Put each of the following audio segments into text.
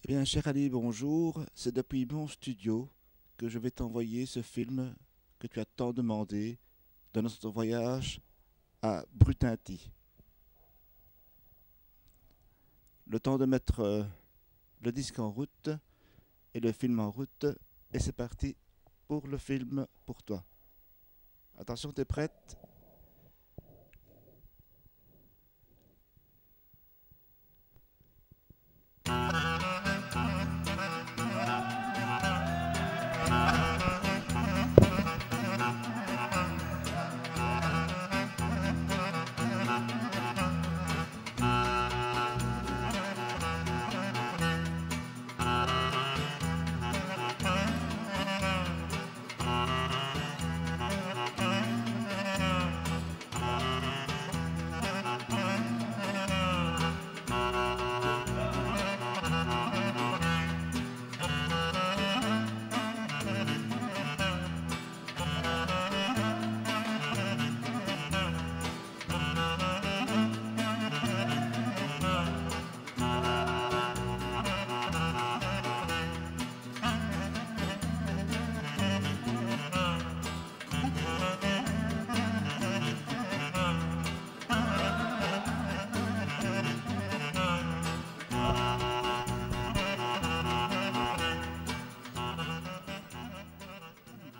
Eh bien, cher Ali, bonjour. C'est depuis mon studio que je vais t'envoyer ce film que tu as tant demandé de notre voyage à Brutinti. Le temps de mettre le disque en route et le film en route. Et c'est parti pour le film pour toi. Attention, t'es prête?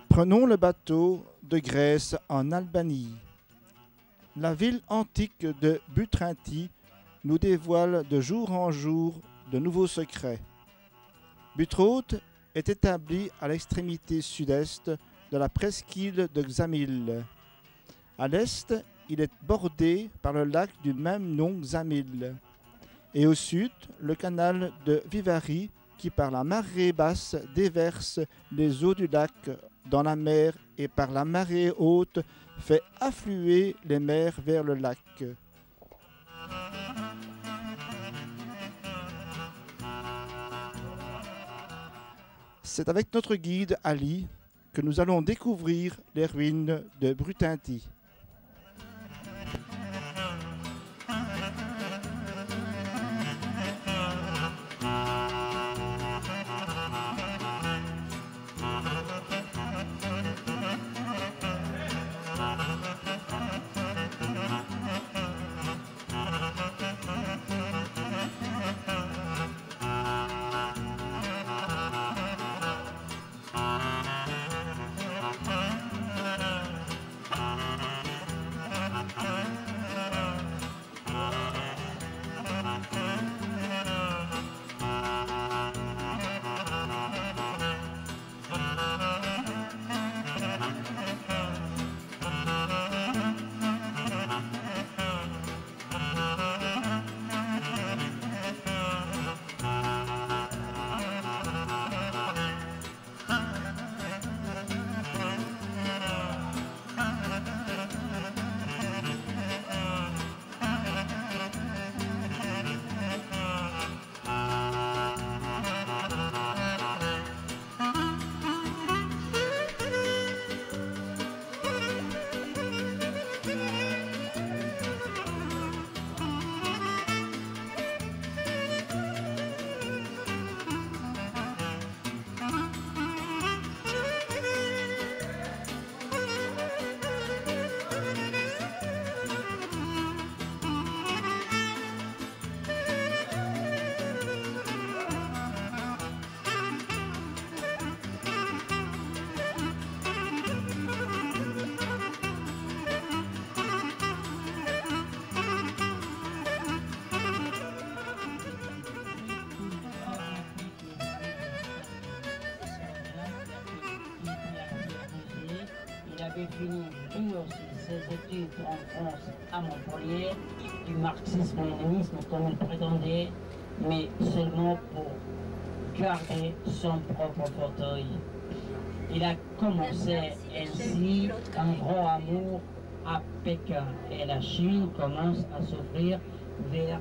Prenons le bateau de Grèce en Albanie. La ville antique de Butrinti nous dévoile de jour en jour de nouveaux secrets. Butrote est établi à l'extrémité sud-est de la presqu'île de Xamil. À l'est, il est bordé par le lac du même nom Xamil. Et au sud, le canal de Vivari qui par la marée basse déverse les eaux du lac dans la mer et par la marée haute fait affluer les mers vers le lac. C'est avec notre guide Ali que nous allons découvrir les ruines de Brutinti. Avait fini ses études en France à Montpellier, du marxisme-léninisme comme il prétendait, mais seulement pour garder son propre fauteuil. Il a commencé ainsi un grand amour à Pékin et la Chine commence à s'ouvrir vers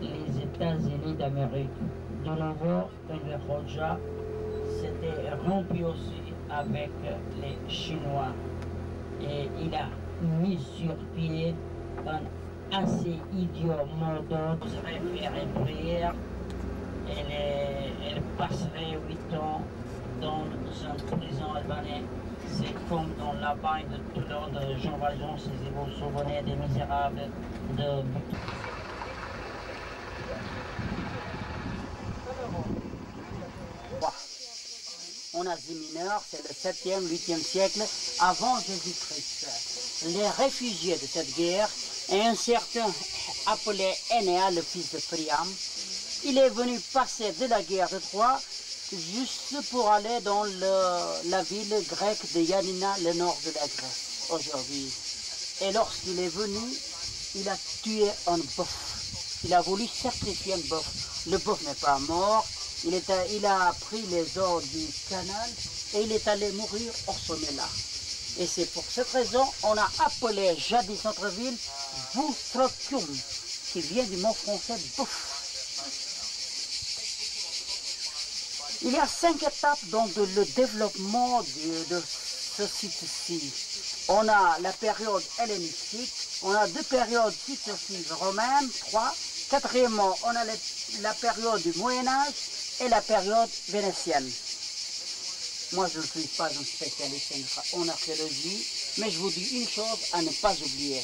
les États-Unis d'Amérique. De nouveau, le Roja s'était rompu aussi avec les Chinois et il a mis sur pied un assez idiot mot d'ordre, se référer prière et les passerai 8 ans dans un prison albanais. C'est comme dans la bagne de Toulon de Jean Valjean, si vous vous souvenez des Misérables de... En Asie mineure, c'est le 7e, 8e siècle avant Jésus-Christ. Les réfugiés de cette guerre et un certain appelé Énéas, le fils de Priam, il est venu passer de la guerre de Troie juste pour aller dans la ville grecque de Yanina, le nord de la Grèce, aujourd'hui. Et lorsqu'il est venu, il a tué un bœuf. Il a voulu sacrifier un bœuf. Le bœuf n'est pas mort. Il a pris les eaux du canal et il est allé mourir orphelin. Et c'est pour cette raison qu'on a appelé jadis notre ville Boustrocium, qui vient du mot français bœuf. Il y a 5 étapes dans le développement de ce site-ci. On a la période hellénistique, on a 2 périodes successives romaines, 3. Quatrièmement, on a la période du Moyen-Âge et la période vénitienne. Moi, je ne suis pas un spécialiste en archéologie, mais je vous dis une chose à ne pas oublier.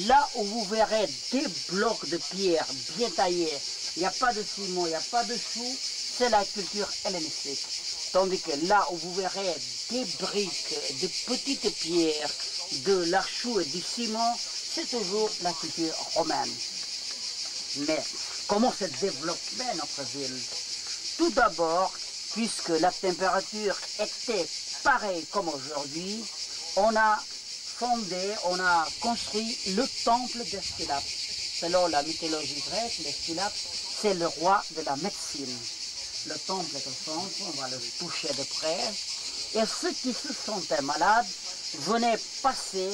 Là où vous verrez des blocs de pierre bien taillés, il n'y a pas de ciment, il n'y a pas de chou, c'est la culture hellénistique. Tandis que là où vous verrez des briques, de petites pierres, de l'archou et du ciment, c'est toujours la culture romaine. Mais comment se développait notre ville? Tout d'abord, puisque la température était pareille comme aujourd'hui, on a construit le temple d'Esculape. Selon la mythologie grecque, l'Esculape, c'est le roi de la médecine. Le temple est au centre, on va le toucher de près. Et ceux qui se sentaient malades venaient passer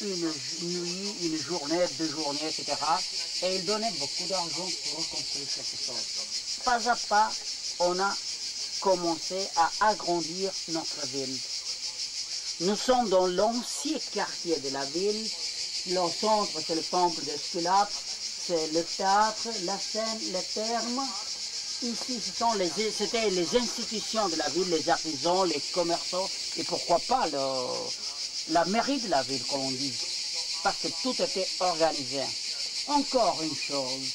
une nuit, une journée, 2 journées, etc. Et ils donnaient beaucoup d'argent pour reconstruire quelque chose. Pas à pas, on a commencé à agrandir notre ville. Nous sommes dans l'ancien quartier de la ville. Le centre, c'est le temple d'Esculape, c'est le théâtre, la scène, les thermes. Ici, c'était les institutions de la ville, les artisans, les commerçants, et pourquoi pas la mairie de la ville, comme on dit, parce que tout était organisé. Encore une chose,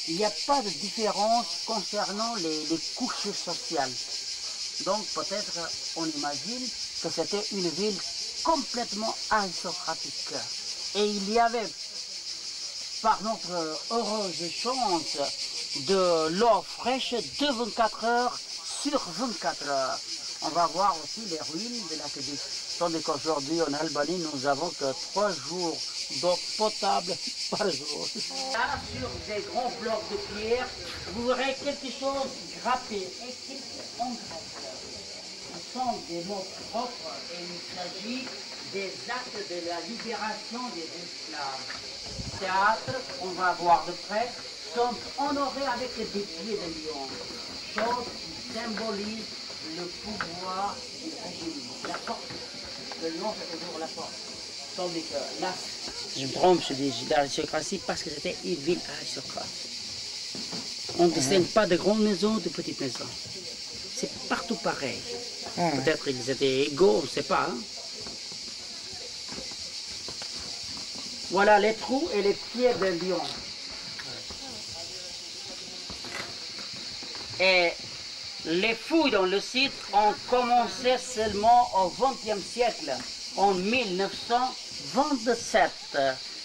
il n'y a pas de différence concernant les couches sociales. Donc peut-être on imagine que c'était une ville complètement aristocratique. Et il y avait, par notre heureuse chance, de l'eau fraîche de 24 heures sur 24 heures. On va voir aussi les ruines de l'aqueduc. Tandis qu'aujourd'hui en Albanie, nous n'avons que 3 jours d'eau potable par jour. Là, sur des grands blocs de pierre, vous verrez quelque chose grappé, écrit en grec. Ce sont des mots propres et il s'agit des actes de la libération des esclaves. Théâtre, on va voir de près, sont honorés avec des pieds de lion, chose qui symbolise le pouvoir du régime, la force. Le lion, c'est toujours la force. Tandis que là, je me trompe, je dis l'aristocratie parce que c'était une ville aristocrate. On ne distingue pas de grandes maisons, de petites maisons. C'est partout pareil. Peut-être qu'ils étaient égaux, on ne sait pas. Hein? Voilà les trous et les pieds de lion. Et les fouilles dans le site ont commencé seulement au XXe siècle, en 1927.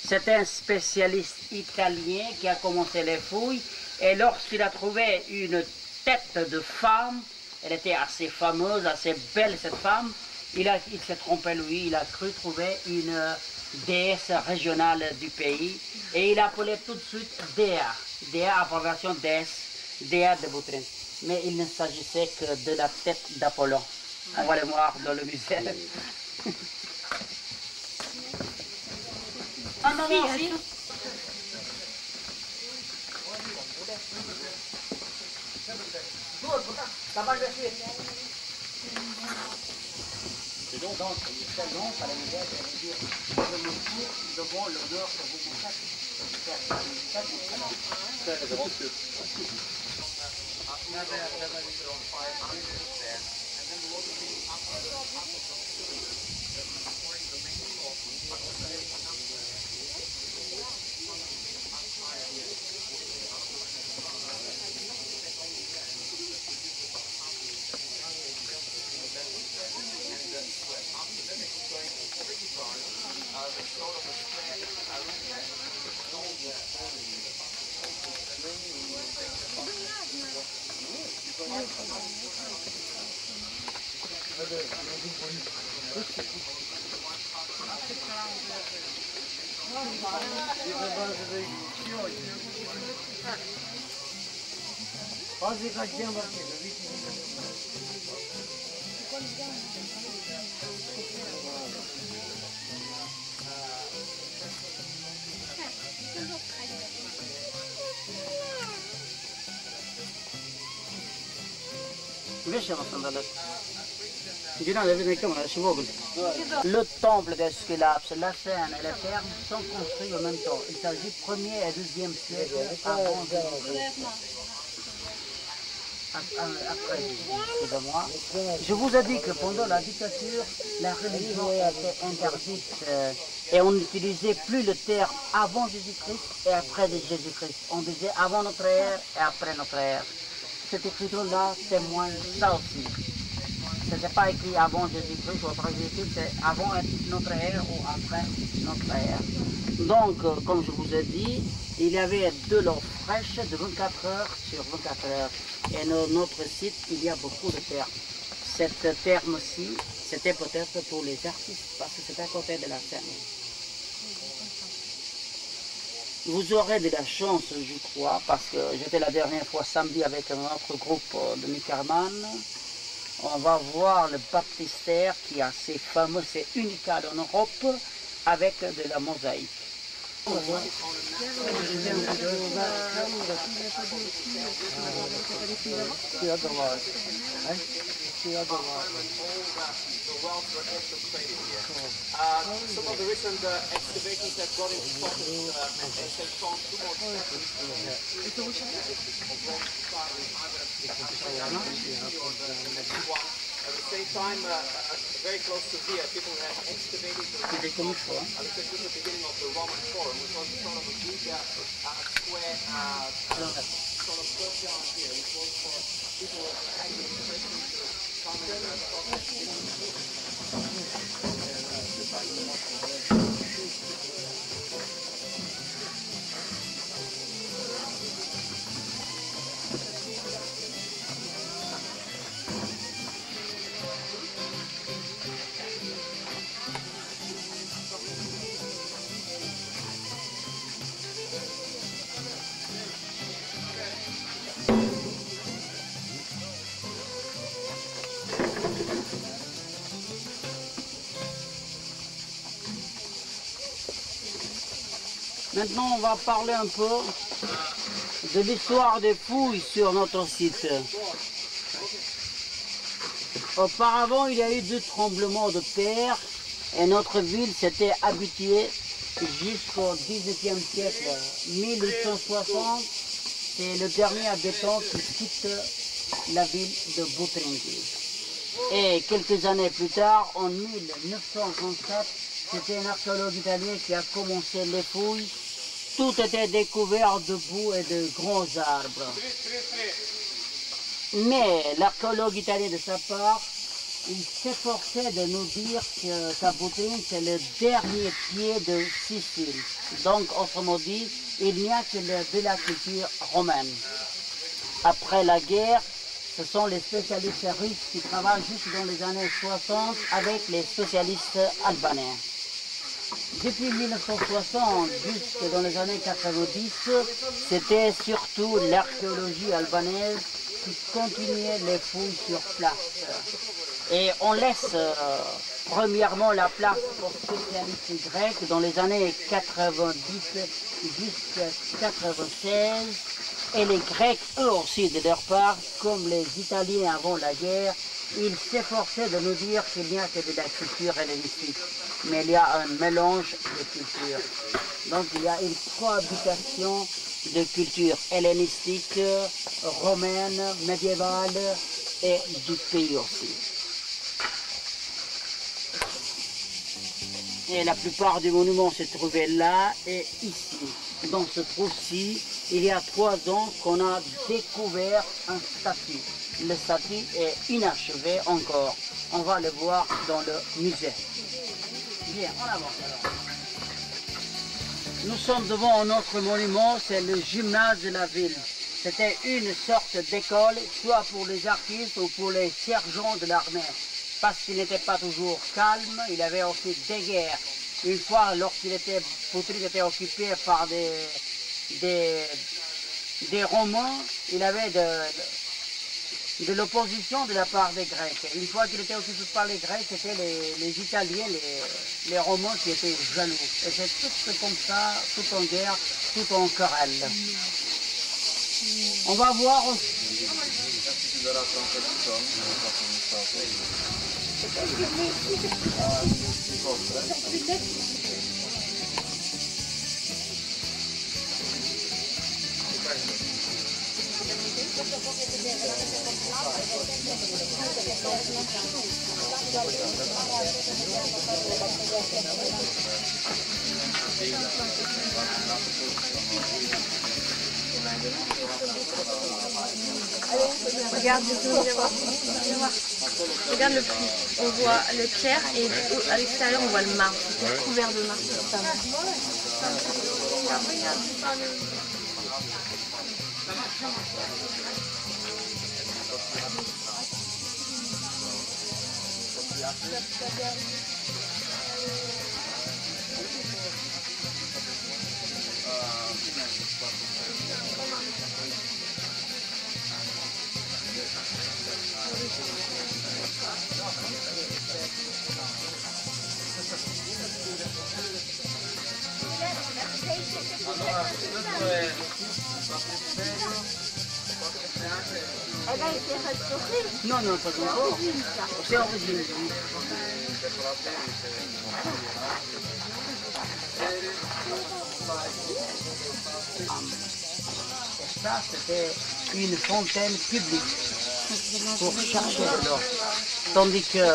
C'est un spécialiste italien qui a commencé les fouilles et lorsqu'il a trouvé une tête de femme, elle était assez fameuse, assez belle cette femme, il s'est trompé lui, il a cru trouver une déesse régionale du pays et il a appelé tout de suite Dea, Dea abréviation déesse, Dea de Boutrin. Mais il ne s'agissait que de la tête d'Apollon. On va le voir dans le musée. Un moment aussi. Donc, c'est long, ça veut dire, je me cours devant l'honneur que vous me faites. Le temple d'Esculape, la Seine et la ferme sont construits en même temps. Il s'agit du 1er et 2e siècle avant Jésus-Christ. Après, excusez-moi. Je vous ai dit que pendant la dictature, la religion était interdite et on n'utilisait plus le terme avant Jésus-Christ et après Jésus-Christ. On disait avant notre ère et après notre ère. Cette écriture-là témoigne ça aussi. Ce n'était pas écrit avant Jésus-Christ ou après Jésus-Christ, c'est avant notre ère ou après notre ère. Donc, comme je vous ai dit, il y avait de l'eau fraîche de 24 heures sur 24 heures. Et dans notre site, il y a beaucoup de termes. Cette terme-ci, c'était peut-être pour les artistes, parce que c'est à côté de la Seine. Vous aurez de la chance, je crois, parce que j'étais la dernière fois samedi avec notre groupe de Mickerman. On va voir le baptistère qui est assez fameux, c'est unique en Europe, avec de la mosaïque. Some of the recent excavations have brought into focus have found two more at the same time, very close to here, people have excavated the beginning of the Roman Forum, which was sort of a big square sort of courtyard here, which was for people who had interested to come Maintenant, on va parler un peu de l'histoire des fouilles sur notre site. Auparavant, il y a eu 2 tremblements de terre et notre ville s'était habituée jusqu'au XVIIe siècle. 1860, c'est le dernier habitant qui quitte la ville de Boutringui. Et quelques années plus tard, en 1927, c'était un archéologue italien qui a commencé les fouilles. Tout était découvert de boue et de grands arbres. Mais l'archéologue italien de sa part, il s'efforçait de nous dire que Boutringui c'est le dernier pied de Sicile. Donc, autrement dit, il n'y a que de la culture romaine. Après la guerre, ce sont les spécialistes russes qui travaillent juste dans les années 60 avec les spécialistes albanais. Depuis 1960 jusque dans les années 90, c'était surtout l'archéologie albanaise qui continuait les fouilles sur place. Et on laisse premièrement la place aux spécialistes grecs dans les années 90 jusqu'à 96. Et les Grecs, eux aussi, de leur part, comme les Italiens avant la guerre, ils s'efforçaient de nous dire qu'il n'y a que de la culture hellénistique. Mais il y a un mélange de cultures. Donc il y a une cohabitation de culture hellénistique, romaine, médiévale et du pays aussi. Et la plupart des monuments se trouvaient là et ici. Dans ce trou-ci, il y a 3 ans qu'on a découvert un statut. Le statut est inachevé encore. On va le voir dans le musée. Bien, on avance alors. Nous sommes devant un autre monument, c'est le gymnase de la ville. C'était une sorte d'école, soit pour les artistes ou pour les sergents de l'armée. Parce qu'il n'était pas toujours calme, il y avait aussi des guerres. Une fois, lorsqu'il était, Poutine était occupé par des Romains, il avait de l'opposition de la part des Grecs. Une fois qu'il était occupé par les Grecs, c'était les Italiens, les Romains qui étaient jaloux. Et c'est tout comme ça, tout en guerre, tout en querelle. On va voir aussi. Regarde, regarde le prix. On voit le pierre et à l'extérieur on voit le marbre. C'est couvert de marbre. Non, non, pas encore. C'est original. Ça, c'était une fontaine publique pour chercher de l'or. Tandis que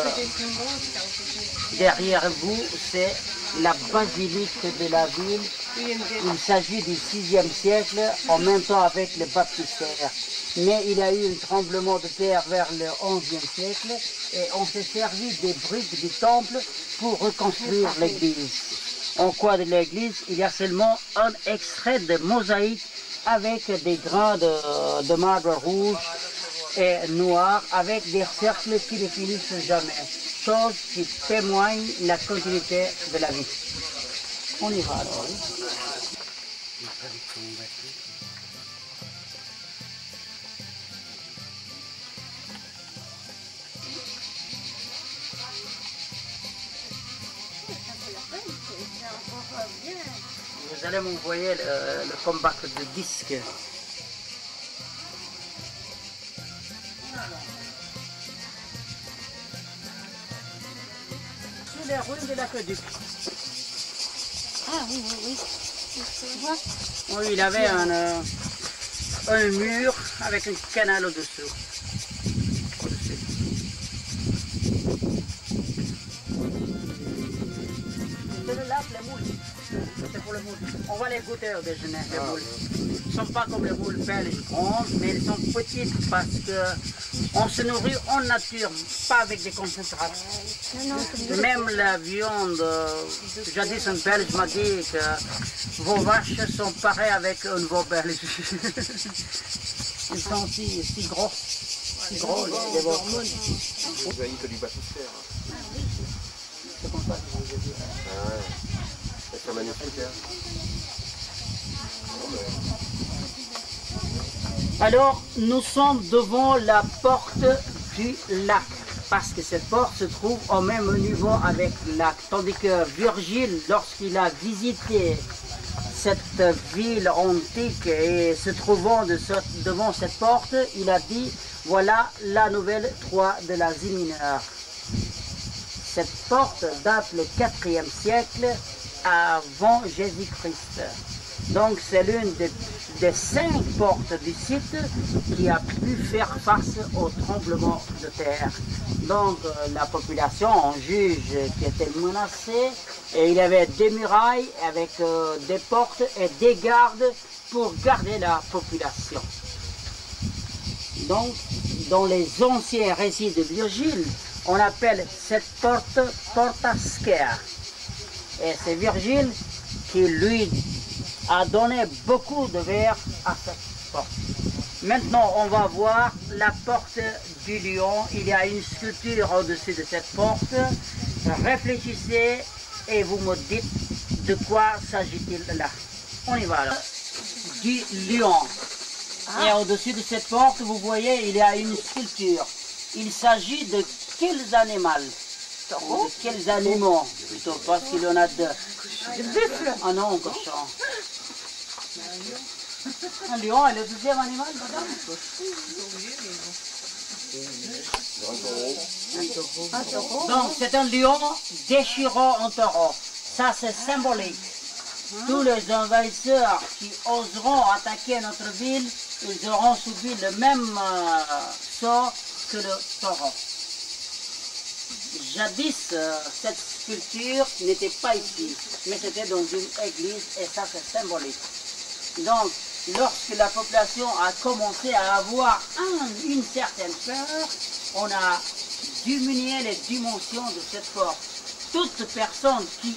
derrière vous, c'est la basilique de la ville. Il s'agit du 6e siècle, en même temps avec le baptistère. Mais il y a eu un tremblement de terre vers le 11e siècle et on s'est servi des briques du temple pour reconstruire l'église. En coin de l'église, il y a seulement un extrait de mosaïque avec des grains de marbre rouge et noir avec des cercles qui ne finissent jamais. Chose qui témoigne la continuité de la vie. On y va alors. Vous allez m'envoyer le combattre de disque. Sur les ruines de l'aqueduc. Ah oui, oui, oui. Oui, il avait un mur avec un canal au-dessous. C'est pour le moule. On va les goûter au déjeuner, les moules. Ils ne sont pas comme les moules belges grandes, mais ils sont petites parce qu'on se nourrit en nature, pas avec des concentrats. Même la viande, jadis un Belge m'a dit que vos vaches sont pareilles avec une veau belge. Ils sont si gros, les veaux. Vous voyez que du baptistère. C'est comme ça que je vous ai dit. Ah ouais. C'est magnifique, hein. Alors, nous sommes devant la porte du lac, parce que cette porte se trouve au même niveau avec le lac. Tandis que Virgile, lorsqu'il a visité cette ville antique et se trouvant devant cette porte, il a dit, voilà la nouvelle Troie de l'Asie mineure. Cette porte date le 4e siècle avant Jésus-Christ. Donc c'est l'une des 5 portes du site qui a pu faire face au tremblement de terre. Donc la population, on juge, qui était menacée, et il y avait des murailles avec des portes et des gardes pour garder la population. Donc, dans les anciens récits de Virgile, on appelle cette porte Porta Scea. Et c'est Virgile qui lui a donné beaucoup de vers à cette porte. Maintenant, on va voir la porte du lion. Il y a une sculpture au-dessus de cette porte. Réfléchissez et vous me dites de quoi s'agit-il là. On y va là. Du lion. Et au-dessus de cette porte, vous voyez, il y a une sculpture. Il s'agit de quels animaux? De quels animaux plutôt, parce qu'il y en a deux. Le buffle. Ah non, un cochon. Un lion est le deuxième animal, madame? Un taureau. Donc c'est un lion déchirant un taureau. Ça c'est symbolique. Tous les envahisseurs qui oseront attaquer notre ville, ils auront subi le même sort que le taureau. Jadis, cette sculpture n'était pas ici, mais c'était dans une église et ça c'est symbolique. Donc, lorsque la population a commencé à avoir une certaine peur, on a diminué les dimensions de cette porte. Toute personne qui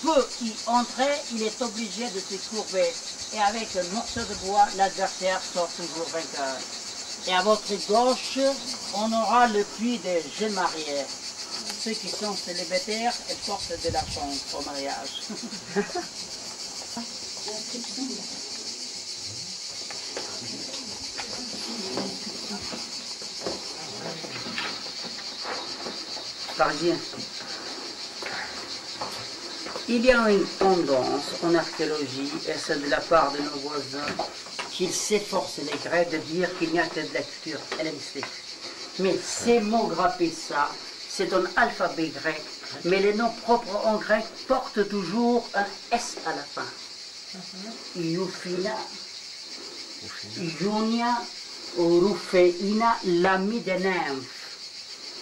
peut y entrer, il est obligé de se courber. Et avec un morceau de bois, l'adversaire sort toujours vainqueur. Et à votre gauche, on aura le puits des jeunes mariés. Ceux qui sont célibataires, elles portent de l'argent au mariage. Parisien. Il y a une tendance en archéologie, et c'est de la part de nos voisins, qu'ils s'efforcent les Grecs de dire qu'il n'y a que de la culture hellénistique. Mais ces mots graphés, ça, c'est un alphabet grec, mais les noms propres en grec portent toujours un S à la fin. Ioufina, Ionia, Rufeina, l'ami des nymphes.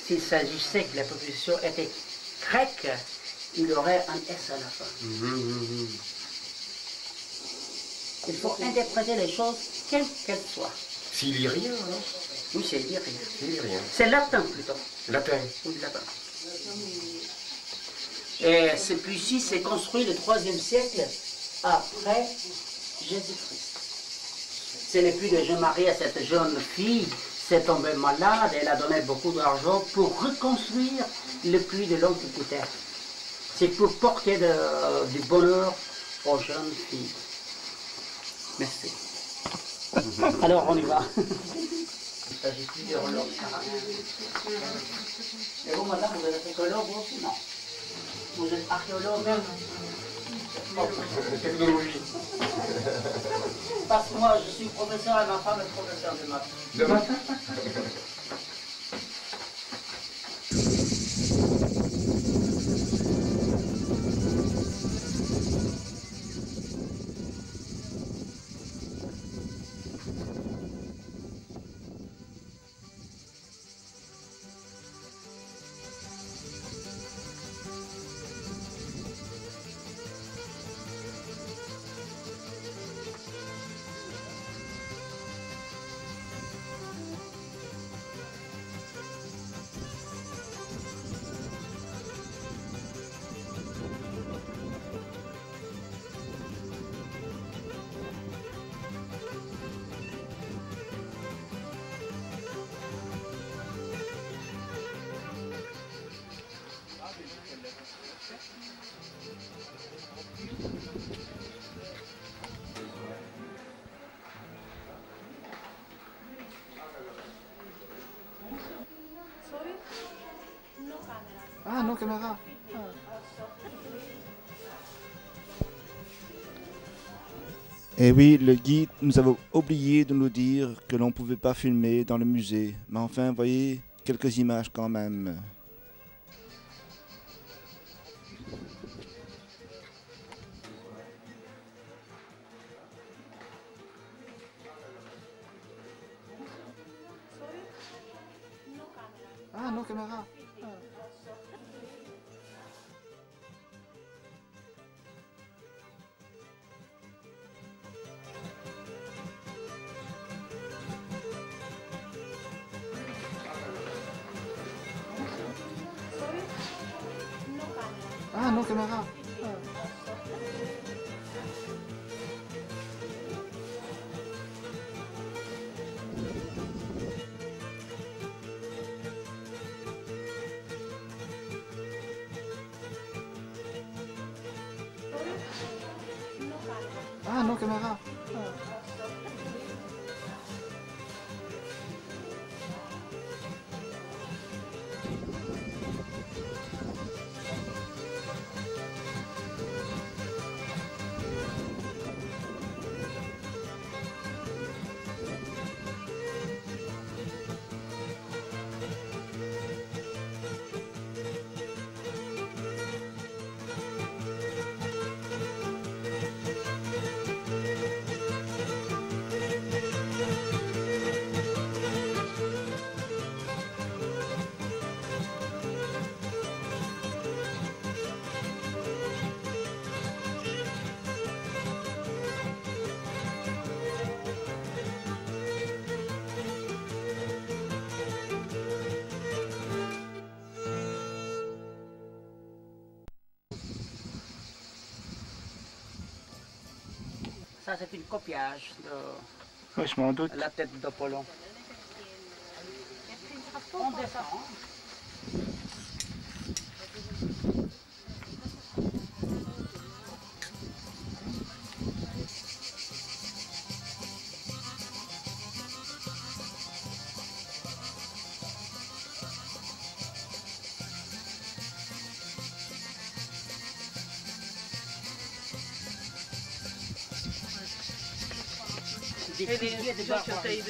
S'il s'agissait que la population était grecque, il aurait un S à la fin. Il faut interpréter les choses quelles qu'elles soient. C'est illyrien, non? Oui, c'est illyrien. C'est illyrien. C'est latin plutôt. Latin. Oui, latin. Et celui-ci s'est construit le 3e siècle après Jésus-Christ. C'est le puits de Jean Marie à cette jeune fille s'est tombée malade, elle a donné beaucoup d'argent pour reconstruire le puits de l'Antiquité. C'est pour porter du bonheur aux jeunes filles. Merci. Alors on y va. Il s'agit plus de relog. Et vous, madame, vous êtes écologue aussi? Non. Vous êtes archéologue même? Technologie. Parce que moi, je suis professeur et ma femme est professeure de maths. De maths? Ah, non, caméra. Et oui, le guide nous avait oublié de nous dire que l'on ne pouvait pas filmer dans le musée. Mais enfin, voyez, quelques images quand même. Ah, non, caméra. Ah, non, caméra. Ah, non, caméra. Ça, c'est un copiage de Oui, je m'en doute. la tête d'Apollon. On descend. Des piliers de barbarie.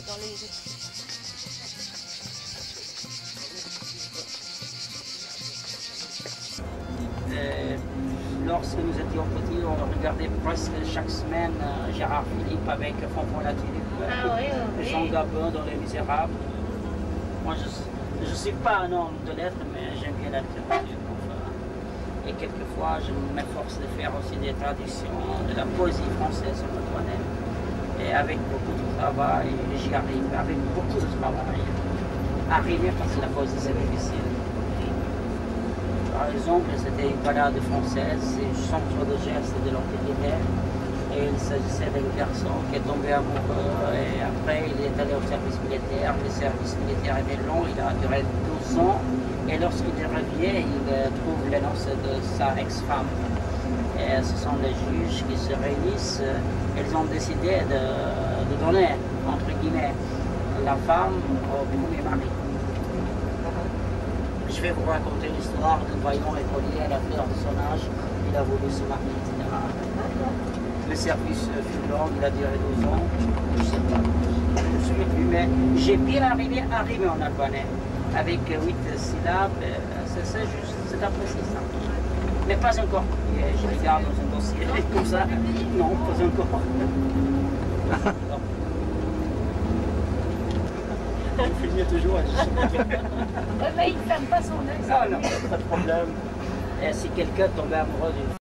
Dans les... Lorsque nous étions petits, on regardait presque chaque semaine Gérard Philippe avec Fanfan la Tulipe, Jean Gabin dans Les Misérables. Moi, je ne suis pas un homme de lettres, mais j'aime bien la littérature. Et quelquefois, je m'efforce de faire aussi des traductions de la poésie française en antoinette. Et avec beaucoup de travail, j'y arrive, avec beaucoup de travail. Arriver parce que la poésie, c'est difficile. Par exemple, c'était une balade française, c'est une chanson de gestes de l'Antiquité. Et il s'agissait d'un garçon qui est tombé amoureux et après il est allé au service militaire. Le service militaire était long, il a duré 12 ans. Et lorsqu'il revient, il trouve les noces de sa ex-femme. Et ce sont les juges qui se réunissent. Ils ont décidé de donner, entre guillemets, la femme au premier mari. Je vais vous raconter l'histoire d'un vaillant écolier à la fleur de son âge. Il a voulu se marier, etc. Le service fut long, il a duré 12 ans. Je ne sais pas, je ne me souviens plus, mais j'ai bien arrivé en albanais. Avec 8 syllabes, c'est juste, c'est apprécié ça. Mais pas encore. Je regarde dans un dossier comme ça. Non, pas encore. Vous filmez toujours. Mais il ne ferme pas son œil. Non, non, pas de problème. Et si quelqu'un tombait amoureux d'une